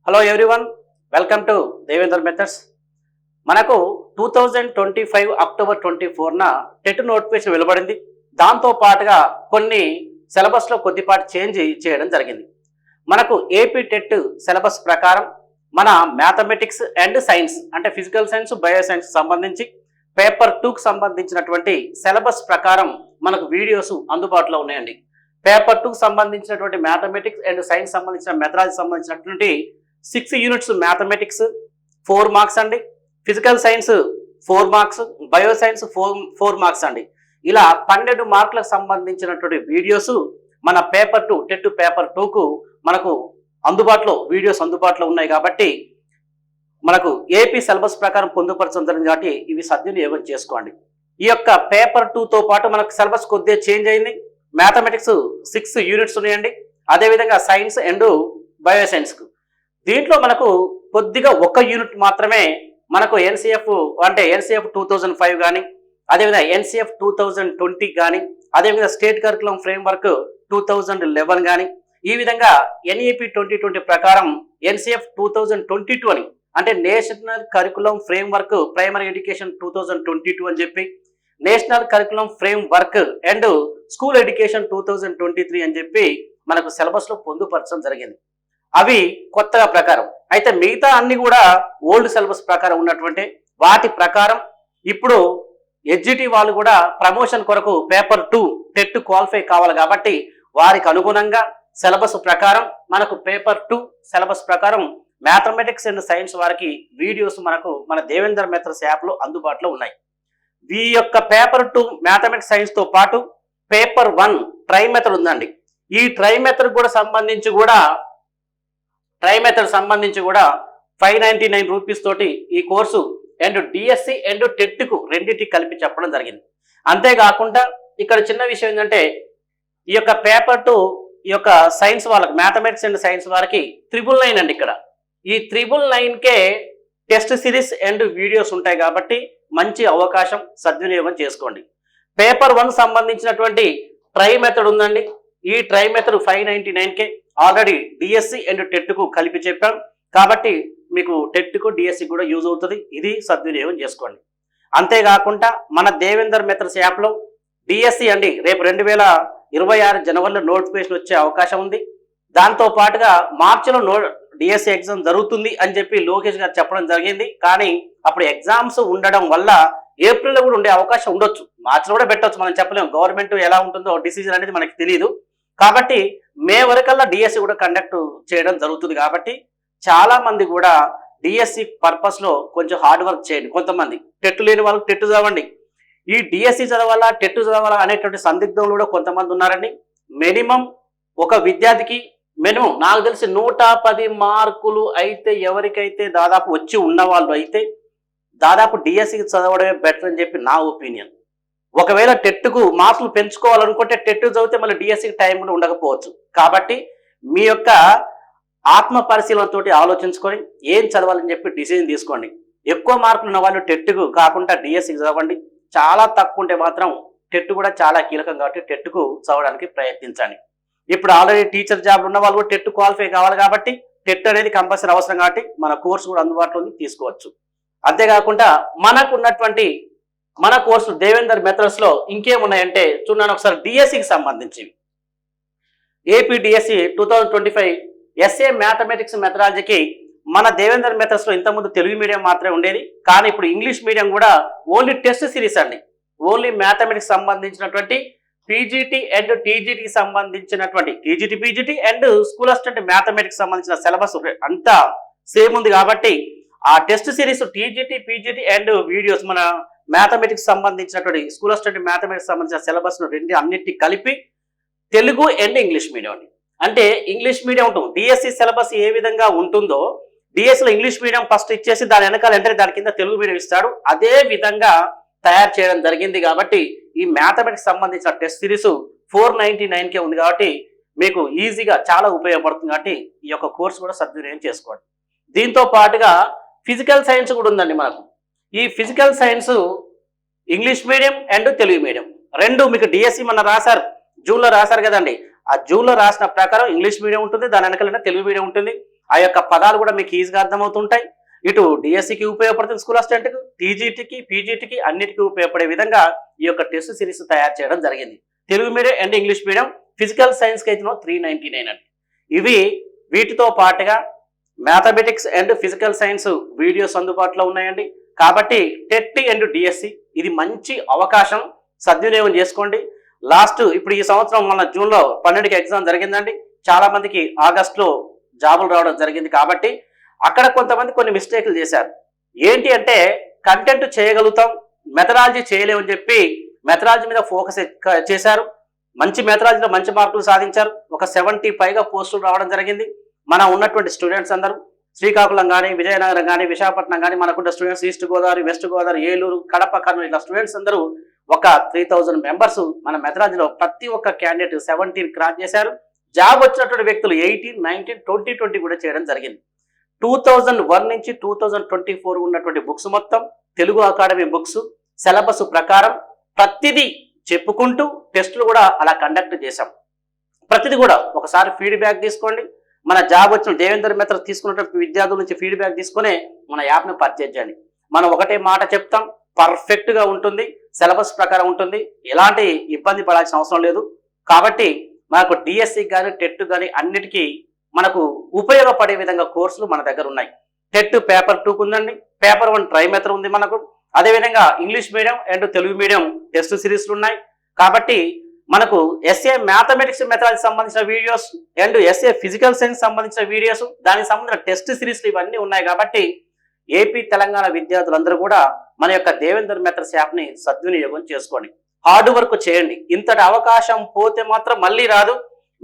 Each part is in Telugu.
Hello everyone, welcome to Devender methods. మనకు 2025 అక్టోబర్ 24న టెట్ నోటిఫికేషన్ వెలువడింది. దాంతో పాటుగా కొన్ని సిలబస్లో కొద్దిపాటి చేంజ్ చేయడం జరిగింది. మనకు ఏపీ టెట్ సిలబస్ ప్రకారం మన మ్యాథమెటిక్స్ అండ్ సైన్స్ అంటే ఫిజికల్ సైన్స్, బయో సైన్స్ సంబంధించి పేపర్ 2కు సంబంధించినటువంటి సిలబస్ ప్రకారం మనకు వీడియోస్ అందుబాటులో ఉన్నాయండి. పేపర్ 2కు సంబంధించినటువంటి మ్యాథమెటిక్స్ అండ్ సైన్స్ సంబంధించిన మెథడాలజీ సంబంధించినటువంటి 6 యూనిట్స్ మ్యాథమెటిక్స్ 4 మార్క్స్ అండి, physical science 4 marks, bio science 4 marks అండి. ఇలా 12 మార్కులకు సంబంధించినటువంటి వీడియోస్ మన పేపర్ 2 టెట్ పేపర్ 2కు మనకు వీడియోస్ అందుబాటులో ఉన్నాయి. కాబట్టి మనకు ఏపీ సిలబస్ ప్రకారం పొందుపరచడం జరిగింది కాబట్టి ఇవి సద్వినియోగం చేసుకోండి. ఈ యొక్క పేపర్ 2తో పాటు మనకు సిలబస్ కొద్దిగా చేంజ్ అయింది. మ్యాథమెటిక్స్ 6 యూనిట్స్ ఉన్నాయండి, అదేవిధంగా సైన్స్ అండ్ బయో సైన్స్కు దీంట్లో మనకు కొద్దిగా 1 యూనిట్ మాత్రమే మనకు ఎన్సిఎఫ్ 2005 కానీ, అదేవిధంగా ఎన్సిఎఫ్ 2020 కానీ, అదేవిధంగా స్టేట్ కరికులం ఫ్రేమ్వర్క్ 2011 కానీ, ఈ విధంగా ఎన్ఈపి 2020 ప్రకారం ఎన్సిఎఫ్ 2022 అని అంటే national curriculum framework primary education 2022 అని చెప్పి, national curriculum framework and school education 2023 అని చెప్పి మనకు సిలబస్లో పొందుపరచడం జరిగింది. అవి కొత్తగా ప్రకారం అయితే మిగతా అన్ని కూడా ఓల్డ్ సిలబస్ ప్రకారం ఉన్నటువంటి వాటి ప్రకారం ఇప్పుడు ఎడ్జిటి వాళ్ళు కూడా ప్రమోషన్ కొరకు పేపర్ 2 టెట్ క్వాలిఫై కావాలి కాబట్టి వారికి అనుగుణంగా సిలబస్ ప్రకారం మనకు పేపర్ 2 సిలబస్ ప్రకారం మ్యాథమెటిక్స్ అండ్ సైన్స్ వారికి వీడియోస్ మనకు మన దేవేందర్ మెథడ్స్ యాప్లో అందుబాటులో ఉన్నాయి. ఈ యొక్క పేపర్ 2 మ్యాథమెటిక్స్ సైన్స్తో పాటు పేపర్ 1 ట్రై మెథడ్ ఉందండి. ఈ ట్రై మెథడ్ కూడా సంబంధించి కూడా 599 రూపీస్ తోటి ఈ కోర్సు అండ్ డిఎస్సి అండ్ టెట్కు రెండింటికి కలిపి చెప్పడం జరిగింది. అంతేకాకుండా ఇక్కడ చిన్న విషయం ఏంటంటే ఈ యొక్క పేపర్ 2 ఈ యొక్క సైన్స్ వాళ్ళకి మ్యాథమెటిక్స్ అండ్ సైన్స్ వారికి 999 అండి. ఇక్కడ ఈ 999కే టెస్ట్ సిరీస్ అండ్ వీడియోస్ ఉంటాయి కాబట్టి మంచి అవకాశం, సద్వినియోగం చేసుకోండి. పేపర్ 1 సంబంధించినటువంటి ట్రై మెథడ్ ఉందండి. ఈ ట్రై మెథడ్ 599కే ఆల్రెడీ డిఎస్సి అండ్ టెట్కు కలిపి చెప్పాం కాబట్టి మీకు టెట్కు డిఎస్సి కూడా యూజ్ అవుతుంది. ఇది సద్వినియోగం చేసుకోండి. అంతేకాకుండా మన దేవేందర్ మెథడ్స్ యాప్లో డిఎస్సి అండి రేపు 2026 జనవరిలో నోటిఫికేషన్ వచ్చే అవకాశం ఉంది. దాంతో పాటుగా మార్చిలో డిఎస్సి ఎగ్జామ్ జరుగుతుంది అని చెప్పి లోకేష్ గారు చెప్పడం జరిగింది. కానీ అప్పుడు ఎగ్జామ్స్ ఉండడం వల్ల ఏప్రిల్లో కూడా ఉండే అవకాశం ఉండొచ్చు, మార్చిలో కూడా పెట్టవచ్చు, మనం చెప్పలేము. గవర్నమెంట్ ఎలా ఉంటుందో డిసిజన్ అనేది మనకి తెలియదు. కాబట్టి మే వరకల్లా డిఎస్సి కూడా కండక్ట్ చేయడం జరుగుతుంది. కాబట్టి చాలా మంది కూడా డిఎస్సి పర్పస్లో కొంచెం హార్డ్ వర్క్ చేయండి. కొంతమంది టెట్ లేని వాళ్ళకి టెట్ చదవండి, ఈ డిఎస్సి చదవాలా టెట్ చదవాలా అనేటువంటి సందిగ్ధంలో కూడా కొంతమంది ఉన్నారండి. మినిమం ఒక విద్యార్థికి మినిమం నాకు తెలిసి 110 మార్కులు అయితే ఎవరికైతే దాదాపు వచ్చి ఉన్నవాళ్ళు అయితే దాదాపు డిఎస్సికి చదవడమే బెటర్ అని చెప్పి నా ఒపీనియన్. ఒకవేళ టెట్కు మార్కులు పెంచుకోవాలనుకుంటే టెట్ చదివితే మళ్ళీ డిఎస్సికి టైం కూడా ఉండకపోవచ్చు. కాబట్టి మీ యొక్క ఆత్మ పరిశీలనతో ఆలోచించుకొని ఏం చదవాలని చెప్పి డిసిజన్ తీసుకోండి. ఎక్కువ మార్కులు ఉన్న వాళ్ళు టెట్కు కాకుండా డిఎస్సికి చదవండి. చాలా తక్కువ ఉంటే మాత్రం టెట్ కూడా చాలా కీలకం కాబట్టి టెట్కు చదవడానికి ప్రయత్నించండి. ఇప్పుడు ఆల్రెడీ టీచర్ జాబ్లు ఉన్న వాళ్ళు కూడా టెట్ క్వాలిఫై కావాలి కాబట్టి టెట్ అనేది కంపల్సరీ అవసరం కాబట్టి మన కోర్సు కూడా అందుబాటులో ఉంది, తీసుకోవచ్చు. అంతేకాకుండా మన కోర్సు దేవేందర్ మెథడ్స్లో ఇంకేమున్నాయంటే చూడండి ఒకసారి. డిఎస్సికి సంబంధించి ఏపీ డిఎస్సి 2025 ఎస్ఏ మ్యాథమెటిక్స్ మెథడాలజీకి మన దేవేందర్ మెథడ్స్లో ఇంతకుముందు తెలుగు మీడియం మాత్రమే ఉండేది. కానీ ఇప్పుడు ఇంగ్లీష్ మీడియం కూడా ఓన్లీ టెస్ట్ సిరీస్ అండి. ఓన్లీ మ్యాథమెటిక్స్ సంబంధించినటువంటి పీజీటీ అండ్ టీజీటీకి సంబంధించినటువంటి PGT and school assistant mathematics సంబంధించిన సిలబస్ అంతా సేమ్ ఉంది. కాబట్టి ఆ test series TGT, PGT and videos మన మ్యాథమెటిక్స్ సంబంధించినటువంటి స్కూల్ అసిస్టెంట్ మ్యాథమెటిక్స్ సంబంధించిన సిలబస్ను అన్నిటికీ కలిపి తెలుగు అండ్ ఇంగ్లీష్ మీడియం అండి. అంటే ఇంగ్లీష్ మీడియం ఉంటుంది. డిఎస్సి సిలబస్ ఏ విధంగా ఉంటుందో డిఎస్సిలో ఇంగ్లీష్ మీడియం ఫస్ట్ ఇచ్చేసి దాని వెనకాల ఎంటర్ దాని కింద తెలుగు మీడియం ఇస్తాడు. అదే విధంగా తయారు చేయడం జరిగింది. కాబట్టి ఈ మ్యాథమెటిక్స్ సంబంధించిన టెస్ట్ సిరీస్ 499కే ఉంది కాబట్టి మీకు ఈజీగా చాలా ఉపయోగపడుతుంది. కాబట్టి ఈ యొక్క కోర్సు కూడా సద్వినియోగం చేసుకోండి. దీంతో పాటుగా ఫిజికల్ సైన్స్ కూడా ఉందండి మనకు. ఈ physical science English medium and Telugu medium రెండు మీకు డిఎస్సి మన రాశారు, జూన్లో రాశారు కదండి. ఆ జూన్లో రాసిన ప్రకారం ఇంగ్లీష్ మీడియం ఉంటుంది, దాని వెనకాల తెలుగు మీడియం ఉంటుంది. ఆ యొక్క పదాలు కూడా మీకు ఈజీగా అర్థమవుతుంటాయి. ఇటు డిఎస్సికి ఉపయోగపడుతుంది, స్కూల్ అసిస్టెంట్కి, టీజీటీకి, పీజీటీకి అన్నిటికీ ఉపయోగపడే విధంగా ఈ యొక్క టెస్ట్ సిరీస్ తయారు చేయడం జరిగింది. Telugu medium and English medium, physical సైన్స్కి అయితే 399 అండి. ఇవి వీటితో పాటుగా mathematics and physical science videos అందుబాటులో ఉన్నాయండి. కాబట్టి టెట్ అండ్ డిఎస్సి ఇది మంచి అవకాశం, సద్వినియోగం చేసుకోండి. ఇప్పుడు ఈ సంవత్సరం మన జూన్లో 12కి ఎగ్జామ్ జరిగిందండి. చాలా మందికి ఆగస్టులో జాబులు రావడం జరిగింది. కాబట్టి అక్కడ కొంతమంది కొన్ని మిస్టేక్లు చేశారు. ఏంటి అంటే కంటెంట్ చేయగలుగుతాం, మెథడాలజీ చేయలేమని చెప్పి మెథడాలజీ మీద ఫోకస్ చేశారు. మంచి మెథడాలజీలో మంచి మార్కులు సాధించారు. ఒక 70 పైగా పోస్టులు రావడం జరిగింది. మన ఉన్నటువంటి స్టూడెంట్స్ అందరూ శ్రీకాకుళం కానీ, విజయనగరం కానీ, విశాఖపట్నం కానీ, మనకున్న students east Godavari, west Godavari, Eluru, Kadapa, Kurnool ఇలా స్టూడెంట్స్ అందరూ ఒక 3000 మెంబర్స్ మన మెథడాలజీలో ప్రతి ఒక్క క్యాండిడేట్ 17 క్రాస్ చేశారు. జాబ్ వచ్చినటువంటి వ్యక్తులు 18, 19, 20 కూడా చేయడం జరిగింది. 2001 నుంచి 2024 ఉన్నటువంటి బుక్స్ మొత్తం తెలుగు అకాడమీ బుక్స్ సిలబస్ ప్రకారం ప్రతిదీ చెప్పుకుంటూ టెస్టులు కూడా అలా కండక్ట్ చేశాం. ప్రతిదీ కూడా ఒకసారి ఫీడ్బ్యాక్ తీసుకోండి. మన జాబ్ వచ్చిన దేవేందర్ మెథడ్ తీసుకున్నటువంటి విద్యార్థుల నుంచి ఫీడ్బ్యాక్ తీసుకునే మన యాప్ని పర్చేజ్ చేయండి. మనం ఒకటే మాట చెప్తాం, పర్ఫెక్ట్గా ఉంటుంది, సిలబస్ ప్రకారం ఉంటుంది, ఎలాంటి ఇబ్బంది పడాల్సిన అవసరం లేదు. కాబట్టి మనకు డిఎస్సికి కానీ టెట్ కానీ అన్నిటికీ మనకు ఉపయోగపడే విధంగా కోర్సులు మన దగ్గర ఉన్నాయి. టెట్ పేపర్ 2 ఉందండి, పేపర్ 1 ట్రై మెథడ్ ఉంది మనకు. అదేవిధంగా English medium and Telugu medium test సిరీస్లు ఉన్నాయి. కాబట్టి మనకు ఎస్ఏ మ్యాథమెటిక్స్ మెథడాలజీ సంబంధించిన videos and SA physical science సంబంధించిన వీడియోస్, దానికి సంబంధించిన టెస్ట్ సిరీస్లు ఇవన్నీ ఉన్నాయి. కాబట్టి ఏపీ తెలంగాణ విద్యార్థులందరూ కూడా మన యొక్క దేవేందర్ మెథడ్స్ యాప్ని సద్వినియోగం చేసుకోండి. హార్డ్ వర్క్ చేయండి. ఇంతటి అవకాశం పోతే మాత్రం మళ్ళీ రాదు.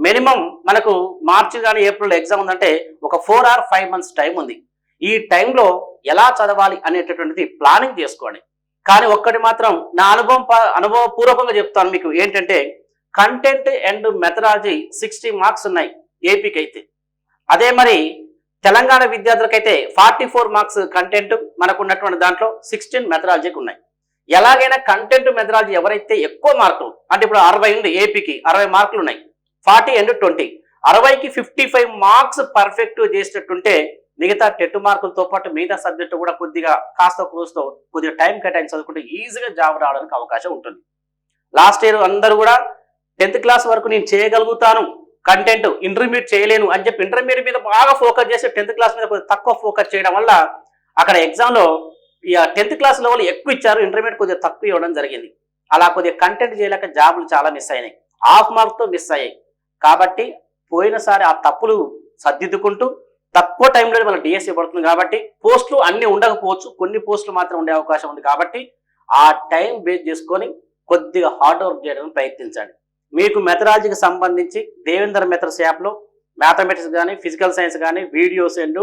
మినిమం మనకు మార్చి కానీ ఏప్రిల్ ఎగ్జామ్ ఉందంటే ఒక 4 or 5 months టైం ఉంది. ఈ టైంలో ఎలా చదవాలి అనేటటువంటిది ప్లానింగ్ చేసుకోండి. కానీ ఒక్కటి మాత్రం నా అనుభవపూర్వకంగా చెప్తాను మీకు ఏంటంటే, కంటెంట్ అండ్ మెథడాలజీ 60 మార్క్స్ ఉన్నాయి ఏపీకి అయితే. అదే మరి తెలంగాణ విద్యార్థులకైతే 44 మార్క్స్ కంటెంట్ మనకు ఉన్నటువంటి దాంట్లో 16 మెథడాలజీకి ఉన్నాయి. ఎలాగైనా కంటెంట్ మెథడాలజీ ఎవరైతే ఎక్కువ మార్కులు అంటే ఇప్పుడు 60 ఉంది ఏపీకి, 60 మార్కులు ఉన్నాయి, 40 and 20, 60కి 55 మార్క్స్ పర్ఫెక్ట్ చేసేటట్టుంటే మిగతా టెట్ మార్కులతో పాటు మిగతా సబ్జెక్టు కూడా కొద్దిగా కొద్దిగా టైం కేటాయించి చదువుకుంటే ఈజీగా జాబ్ రావడానికి అవకాశం ఉంటుంది. లాస్ట్ ఇయర్ అందరూ కూడా 10th క్లాస్ వరకు నేను చేయగలుగుతాను కంటెంట్, ఇంటర్మీడియట్ చేయలేను అని చెప్పి ఇంటర్మీడియట్ మీద బాగా ఫోకస్ చేసి 10th క్లాస్ మీద కొద్దిగా తక్కువ ఫోకస్ చేయడం వల్ల అక్కడ ఎగ్జామ్లో 10th క్లాస్ లెవెల్ ఎక్కువ ఇచ్చారు, ఇంటర్మీడియట్ కొద్దిగా తక్కువ ఇవ్వడం జరిగింది. అలా కొద్దిగా కంటెంట్ చేయలేక జాబులు చాలా మిస్ అయినాయి, హాఫ్ మార్క్తో మిస్ అయ్యాయి. కాబట్టి పోయినసారి ఆ తప్పులు సర్దిద్దుకుంటూ తక్కువ టైంలో మన డిఎస్సి పడుతుంది. కాబట్టి పోస్టులు అన్ని ఉండకపోవచ్చు, కొన్ని పోస్టులు మాత్రం ఉండే అవకాశం ఉంది. కాబట్టి ఆ టైం బేస్ చేసుకొని కొద్దిగా హార్డ్ వర్క్ చేయడానికి ప్రయత్నించండి. మీకు మెథడాలజీకి సంబంధించి దేవేందర్ మెథడ్స్ యాప్లో మ్యాథమెటిక్స్ కానీ, ఫిజికల్ సైన్స్ కానీ, వీడియోస్ అండ్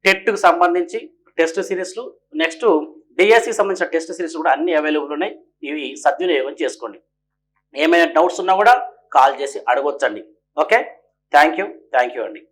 టెట్కు సంబంధించి టెస్ట్ సిరీస్లు, నెక్స్ట్ డిఎస్సికి సంబంధించిన టెస్ట్ సిరీస్ కూడా అన్ని అవైలబుల్ ఉన్నాయి. ఇవి సద్వినియోగం చేసుకోండి. ఏమైనా డౌట్స్ ఉన్నా కూడా కాల్ చేసి అడగొచ్చండి. ఓకే, థ్యాంక్ యూ అండి.